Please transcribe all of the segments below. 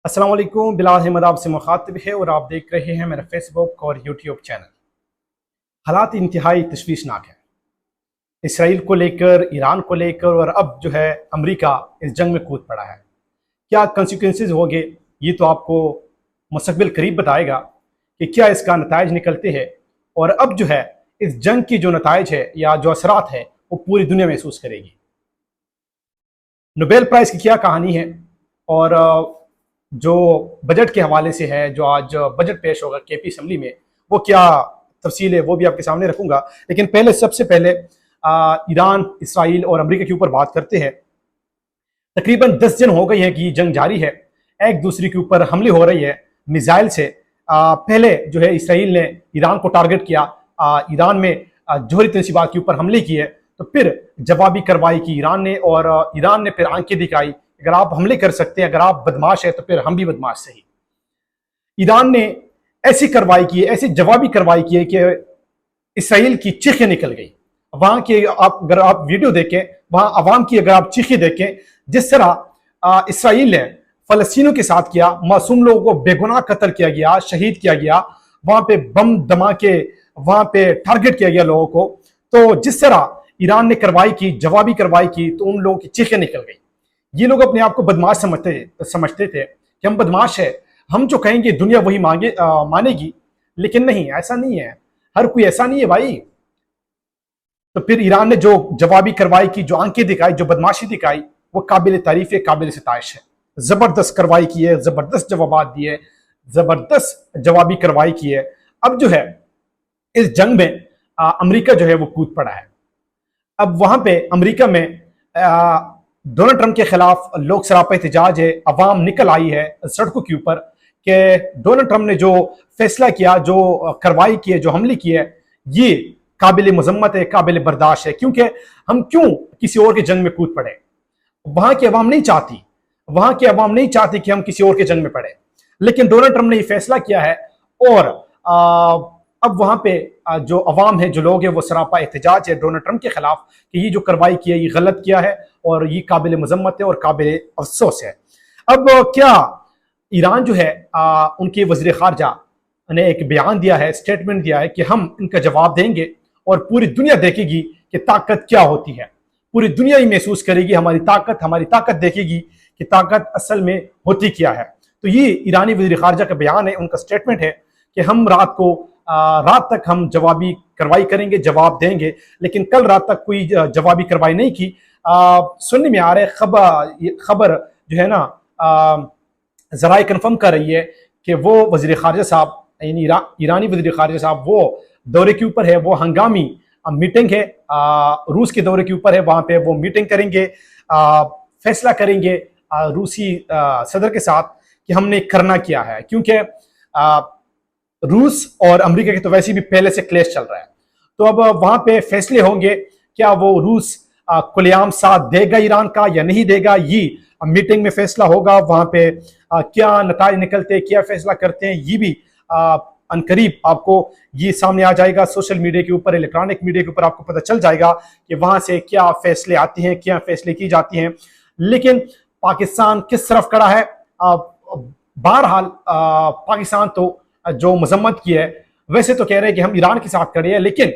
अस्सलाम वालेकुम। बिलाल अहमद आपसे मुखातिब है और आप देख रहे हैं मेरा फेसबुक और यूट्यूब चैनल। हालात इंतहाई तशवीशनाक है, इसराइल को लेकर, ईरान को लेकर, और अब जो है अमेरिका इस जंग में कूद पड़ा है। क्या कंसिक्वेंसेज होंगे ये तो आपको मुस्तकबिल करीब बताएगा कि क्या इसका नताइज निकलते हैं। और अब जो है इस जंग की जो नताइज है या जो असरात है वो पूरी दुनिया महसूस करेगी। नोबेल प्राइज़ की क्या कहानी है और जो बजट के हवाले से है, जो आज बजट पेश होगा केपी असम्बली में, वो क्या तफसील है वो भी आपके सामने रखूंगा। लेकिन पहले सबसे पहले ईरान, इसराइल और अमेरिका के ऊपर बात करते हैं। तकरीबन 10 दिन हो गई है कि जंग जारी है, एक दूसरे के ऊपर हमले हो रही है मिसाइल से। पहले जो है इसराइल ने ईरान को टारगेट किया, ईरान में जौहरी तनसीबात के ऊपर हमले किए, तो फिर जवाबी कार्रवाई की ईरान ने, और ईरान ने फिर आंखें दिखाई, अगर आप हमले कर सकते हैं, अगर आप बदमाश है तो फिर हम भी बदमाश सही। ईरान ने ऐसी कार्रवाई की, ऐसी जवाबी कार्रवाई की है कि इसराइल की चीखें निकल गई। वहां के आप अगर आप वीडियो देखें, वहां अवाम की अगर आप चीखें देखें, जिस तरह इसराइल ने फलस्तीनों के साथ किया, मासूम लोगों को बेगुनाह कत्ल किया गया, शहीद किया गया, वहां पे बम धमाके, वहां पे टारगेट किया गया लोगों को। तो जिस तरह ईरान ने कार्रवाई की, जवाबी कार्रवाई की, तो उन लोगों की चीखें निकल गई। ये लोग अपने आप को बदमाश समझते थे कि हम बदमाश है, हम जो कहेंगे दुनिया वही मानेगी। लेकिन नहीं, ऐसा नहीं है, हर कोई ऐसा नहीं है भाई। तो फिर ईरान ने जो जवाबी कार्रवाई की, जो आंखें दिखाई, जो बदमाशी दिखाई, वो काबिल तारीफ है, काबिल सिताइश है। जबरदस्त कार्रवाई की है, जबरदस्त जवाब दिए, जबरदस्त जवाबी कार्रवाई की है। अब जो है इस जंग में अमेरिका जो है वो कूद पड़ा है। अब वहां पे अमेरिका में डोनाल्ड ट्रंप के खिलाफ लोग सरापा एहतजाज है, अवाम निकल आई है सड़कों के ऊपर कि डोनाल्ड ट्रंप ने जो फैसला किया, जो कार्रवाई की है, जो हमले किए है, ये काबिल मजम्मत है, काबिल बर्दाश्त है। क्योंकि हम क्यों किसी और के जंग में कूद पड़े? वहां की अवाम नहीं चाहती, वहां की अवाम नहीं चाहती कि हम किसी और के जंग में पड़े। लेकिन डोनाल्ड ट्रंप ने ये फैसला किया है, और अब वहां पे जो अवाम है, जो लोग हैं, वो सरापा एहतजाज है डोनाल्ड ट्रंप के खिलाफ कि ये जो कार्रवाई की है ये गलत किया है और ये काबिल मजम्मत है और काबिल अफसोस है। अब क्या ईरान जो है उनके वज़ीर ख़ारजा ने एक बयान दिया है, स्टेटमेंट दिया है कि हम इनका जवाब देंगे और पूरी दुनिया देखेगी कि ताकत क्या होती है। पूरी दुनिया ही महसूस करेगी हमारी ताकत देखेगी कि ताकत असल में होती क्या है। तो ये ईरानी वज़ीर ख़ारजा का बयान है, उनका स्टेटमेंट है कि हम रात तक हम जवाबी कार्रवाई करेंगे, जवाब देंगे। लेकिन कल रात तक कोई जवाबी कार्रवाई नहीं की। सुनने में आ रहे खबर जो है ना, जराए कन्फर्म कर रही है कि वो वज़ीर ख़ारजा साहब, यानी ईरानी वज़ीर ख़ारजा साहब, वो दौरे के ऊपर है, वो हंगामी मीटिंग है, रूस के दौरे के ऊपर है। वहां पे वो मीटिंग करेंगे, फैसला करेंगे रूसी सदर के साथ कि हमने करना क्या है। क्योंकि रूस और अमेरिका के तो वैसे भी पहले से क्लेश चल रहा है। तो अब वहां पे फैसले होंगे, क्या वो रूस खुलेआम साथ देगा ईरान का या नहीं देगा, ये मीटिंग में फैसला होगा। वहां पे क्या नताइज निकलते, क्या फैसला करते हैं, ये भी अनकरीब आपको ये सामने आ जाएगा। सोशल मीडिया के ऊपर, इलेक्ट्रॉनिक मीडिया के ऊपर आपको पता चल जाएगा कि वहां से क्या फैसले आते हैं, क्या फैसले की जाती हैं। लेकिन पाकिस्तान किस तरफ खड़ा है? बहरहाल पाकिस्तान तो जो मजम्मत की है, वैसे तो कह रहे हैं कि हम ईरान के साथ खड़े हैं, लेकिन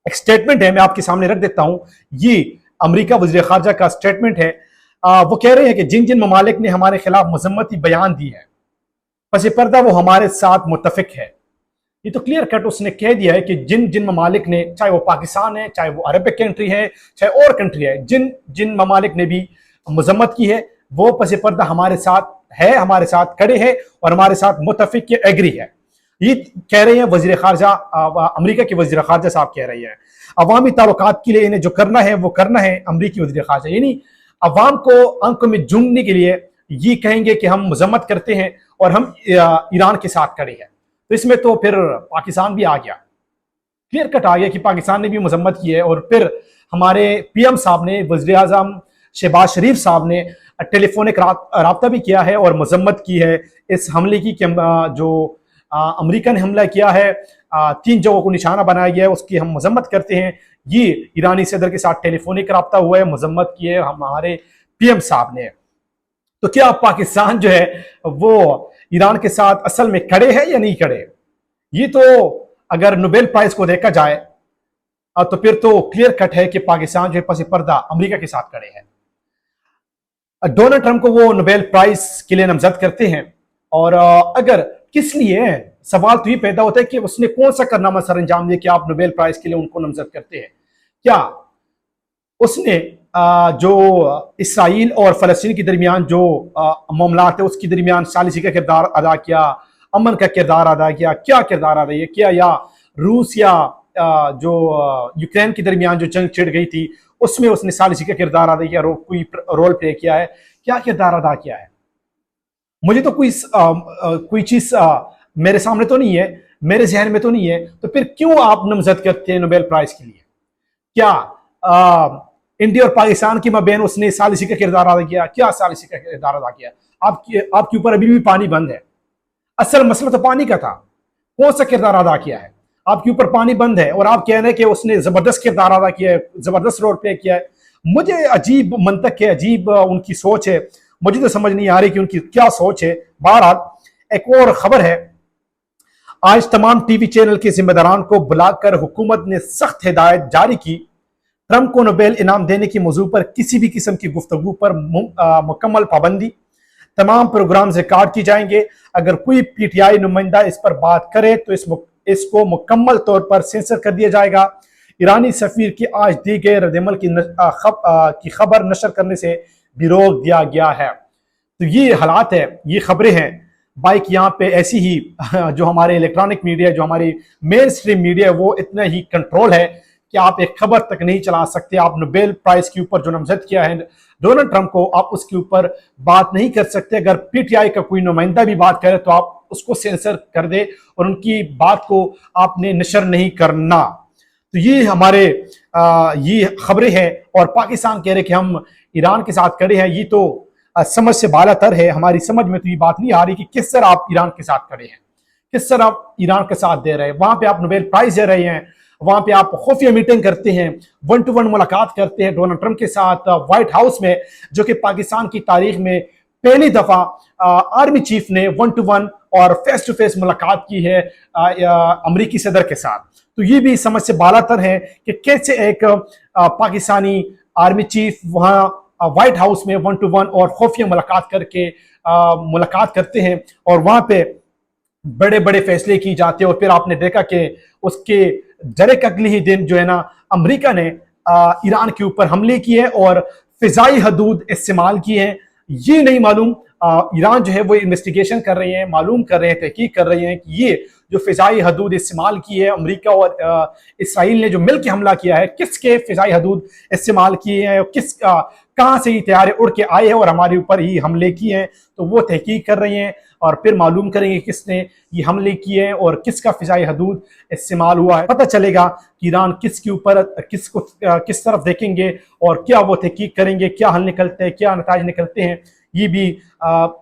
एक स्टेटमेंट है, मैं आपके सामने रख देता हूं। ये अमेरिका वज़ीर ख़ारजा का स्टेटमेंट है। वो कह रहे हैं कि जिन जिन ममालिक ने हमारे खिलाफ मजम्मती बयान दी है, पस पर्दा वो हमारे साथ मुत्तफिक है। ये तो क्लियर कट उसने कह दिया है कि जिन जिन ममालिक ने, चाहे वो पाकिस्तान है, चाहे वो अरबिक कंट्री है, चाहे और कंट्री है, जिन जिन ममालिक ने भी मजम्मत की है, वो पस पर्दा हमारे साथ है, हमारे साथ खड़े हैं और हमारे साथ मुत्तफिक के एग्री है। ये कह रहे हैं वज़ीर ख़ारजा, अमेरिका के वज़ीर ख़ारजा साहब कह रही है। अवामी ताल्लुकात के लिए इन्हें जो करना है वो करना है। अमेरिकी वज़ीर ख़ारजा यानी अवाम को आंखों में जूंगने के लिए ये कहेंगे कि हम मजम्मत करते हैं और हम ईरान के साथ खड़े हैं। तो इसमें तो फिर पाकिस्तान भी आ गया, क्लियर कट आ गया कि पाकिस्तान ने भी मजम्मत की है। और फिर हमारे पीएम साहब ने, वज़ीर आज़म शहबाज शरीफ साहब ने टेलीफोनिक राब्ता भी किया है और मजम्मत की है इस हमले की, जो अमेरिका ने हमला किया है, 3 जगहों को निशाना बनाया गया है, उसकी हम मजम्मत करते हैं। ये ईरानी सदर के साथ टेलीफोनिक राब्ता हुआ है, मजम्मत की है हमारे पीएम साहब ने। तो क्या पाकिस्तान जो है वो ईरान के साथ असल में खड़े हैं या नहीं खड़े? ये तो अगर नोबेल प्राइज को देखा जाए तो फिर तो क्लियर कट है कि पाकिस्तान जो है पसी पर्दा अमेरिका के साथ खड़े हैं। डोनाल्ड ट्रंप को वो नोबेल प्राइज के लिए नामजद करते हैं, और अगर किस लिए, सवाल तो ये पैदा होता है कि उसने कौन सा कारनामा सर अंजाम दिया कि आप नोबेल प्राइज के लिए उनको नामजद करते हैं? क्या उसने जो इसराइल और फलस्तीन के दरमियान जो मामलात है उसके दरमियान सालिसी का किरदार अदा किया, अमन का किरदार अदा किया, क्या किरदार अदा किया, या रूस या जो यूक्रेन के दरमियान जो जंग छिड़ गई थी उसमें उसने सालिसी का किरदार अदा किया, कोई रोल प्ले किया है, क्या किरदार अदा किया है? मुझे तो कोई चीज मेरे सामने तो नहीं है, मेरे जहन में तो नहीं है। तो फिर क्यों आप नामजद करते हैं नोबेल प्राइज के लिए? क्या इंडिया और पाकिस्तान की मबैन उसने सालिसी का किरदार अदा किया? क्या सालिसी का किरदार अदा किया? आपके ऊपर अभी भी पानी बंद है। असल मसला तो पानी का था, कौन सा किरदार अदा किया है? आपके ऊपर पानी बंद है और आप कह रहे हैं कि उसने जबरदस्त किरदार अदा किया है, जबरदस्त रोल प्ले किया है। मुझे अजीब मंतक है, अजीब उनकी सोच है, मुझे तो समझ नहीं आ रही कि उनकी क्या सोच है। बहरहाल एक और खबर है, आज तमाम टीवी चैनल के जिम्मेदारान को बुलाकर हुकूमत ने सख्त हिदायत जारी की, ट्रंप को नोबेल इनाम देने की मौजू पर किसी भी किस्म की गुफ्तगू पर मुकम्मल पाबंदी, तमाम प्रोग्राम रिकॉर्ड की जाएंगे, अगर कोई पीटीआई नुमाइंदा इस पर बात करे तो इसको मुकम्मल तौर पर सेंसर कर दिया जाएगा। ईरानी सफीर की आज दी गई रद्दमल की खबर नशर करने से भी रोक दिया गया है। तो ये हालात है, ये खबरें हैं। बाइक यहाँ पे ऐसी ही जो हमारे इलेक्ट्रॉनिक मीडिया, जो हमारी मेन स्ट्रीम मीडिया है, वो इतना ही कंट्रोल है कि आप एक खबर तक नहीं चला सकते। आप नोबेल प्राइज के ऊपर जो नामजद किया है डोनाल्ड ट्रंप को, आप उसके ऊपर बात नहीं कर सकते। अगर पीटीआई का कोई नुमाइंदा भी बात करे तो आप उसको सेंसर कर दे और उनकी बात को आपने नशर नहीं करना। तो ये हमारे ये खबरें हैं, और पाकिस्तान कह रहे कि हम ईरान के साथ खड़े हैं। ये तो समझ से बालातर है, हमारी समझ में तो ये बात नहीं आ रही कि किस तरह आप ईरान के साथ खड़े हैं, किस तरह आप ईरान के साथ दे रहे हैं। वहां पे आप नोबेल प्राइज दे रहे हैं, वहां पे आप खुफिया मीटिंग करते हैं, 1-to-1 मुलाकात करते हैं डोनाल्ड ट्रंप के साथ व्हाइट हाउस में, जो कि पाकिस्तान की तारीख में पहली दफा आर्मी चीफ ने 1-to-1 और फेस टू फेस मुलाकात की है अमरीकी सदर के साथ। तो ये भी समझ से बालातर है कि कैसे एक पाकिस्तानी आर्मी चीफ वहां व्हाइट हाउस में 1-to-1 और खुफिया मुलाकात करके मुलाकात करते हैं, और वहां पे बड़े बड़े फैसले की जाते हैं। और फिर आपने देखा कि उसके डायरेक्ट अगले ही दिन जो है ना, अमेरिका ने ईरान के ऊपर हमले किए और फिजाई हदूद इस्तेमाल की है। ये नहीं मालूम, ईरान जो है वो इन्वेस्टिगेशन कर रहे हैं, मालूम कर रहे हैं, तहकीक कर रहे हैं कि ये जो फिजाई हदूद इस्तेमाल की है अमेरिका और इसराइल ने जो मिलकर हमला किया है, किसके फिजाई हदूद इस्तेमाल किए हैं, कहाँ से ये तैयारे उड़ के आए हैं और हमारे ऊपर ही हमले किए हैं। तो वो तहकीक कर रहे हैं और फिर मालूम करेंगे किसने ये हमले किए हैं और किसका फिजाई हदूद इस्तेमाल हुआ है। पता चलेगा कि ईरान किसके ऊपर किस तरफ देखेंगे और क्या वो तहकीक करेंगे, क्या हल निकलते हैं, क्या नताज निकलते हैं। ये भी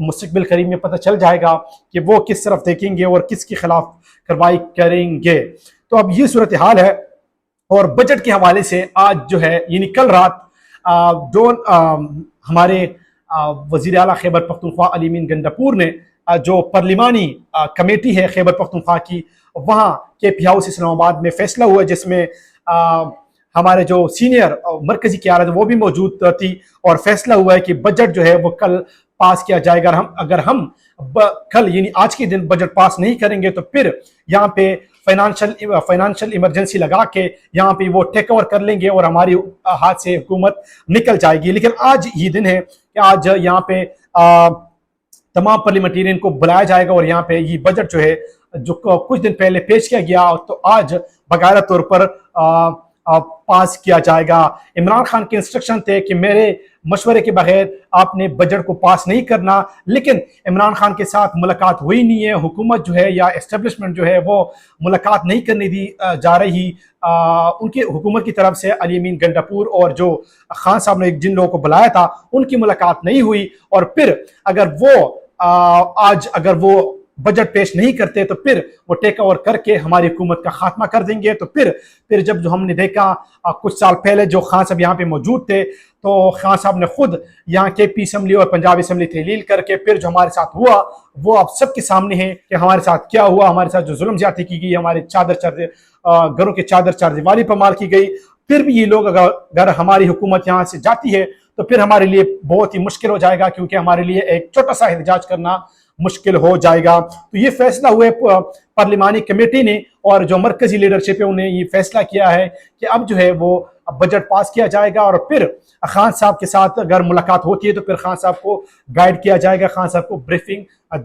मुस्तकबिल करीब में पता चल जाएगा कि वो किस तरफ देखेंगे और किसके खिलाफ कार्रवाई करेंगे। तो अब ये सूरत हाल है। और बजट के हवाले से आज जो है, यानी कल रात जो हमारे वजीर आला खैबर पख्तूनख्वा अली मीन गंडापुर ने जो पार्लिमानी कमेटी है खैबर पख्तूनख्वा की, वहाँ केपी हाउस इस्लामाबाद में फैसला हुआ, जिसमें हमारे जो सीनियर मरकजी क़यादत वो भी मौजूद थी, और फैसला हुआ है कि बजट जो है वो कल पास किया जाएगा। अगर हम कल यानी आज के दिन बजट पास नहीं करेंगे तो फिर यहाँ पे फाइनेंशियल इमरजेंसी लगा के यहाँ पे वो टेक ओवर कर लेंगे और हमारी हाथ से हुकूमत निकल जाएगी। लेकिन आज ये दिन है कि आज यहाँ पे तमाम पार्लियामेंटेरियन को बुलाया जाएगा और यहाँ पे ये बजट जो है, जो कुछ दिन पहले पेश किया गया, तो आज बाकायदा तौर पर पास किया जाएगा। इमरान खान के इंस्ट्रक्शन थे कि मेरे मशवरे के बगैर आपने बजट को पास नहीं करना, लेकिन इमरान खान के साथ मुलाकात हुई नहीं है। हुकूमत जो है या एस्टेब्लिशमेंट जो है वो मुलाकात नहीं करने दी जा रही उनकी हुकूमत की तरफ से। अली मीन गंडापुर और जो खान साहब ने जिन लोगों को बुलाया था उनकी मुलाकात नहीं हुई। और फिर अगर वो आज अगर वो बजट पेश नहीं करते तो फिर वो टेक ओवर करके हमारी हुकूमत का खात्मा कर देंगे। तो फिर जब जो हमने देखा कुछ साल पहले जो खान साहब यहाँ पे मौजूद थे, तो खान साहब ने खुद यहाँ के पी असम्बली और पंजाब असम्बली तहलील करके फिर जो हमारे साथ हुआ वो आप सबके सामने है कि हमारे साथ क्या हुआ, हमारे साथ जो जुल्म ज्यादती की गई, हमारे घरों के चादर चारदीवारी पर मार की गई। फिर भी ये लोग अगर हमारी हुकूमत यहाँ से जाती है तो फिर हमारे लिए बहुत ही मुश्किल हो जाएगा, क्योंकि हमारे लिए एक छोटा सा एहतजाज करना मुश्किल हो जाएगा। तो ये फैसला हुए पार्लिमानी कमेटी ने और जो मरकजी लीडरशिप है उन्हें ये फैसला किया है कि अब जो है वो बजट पास किया जाएगा और फिर खान साहब के साथ अगर मुलाकात होती है तो फिर खान साहब को गाइड किया जाएगा, खान साहब को ब्रीफिंग दी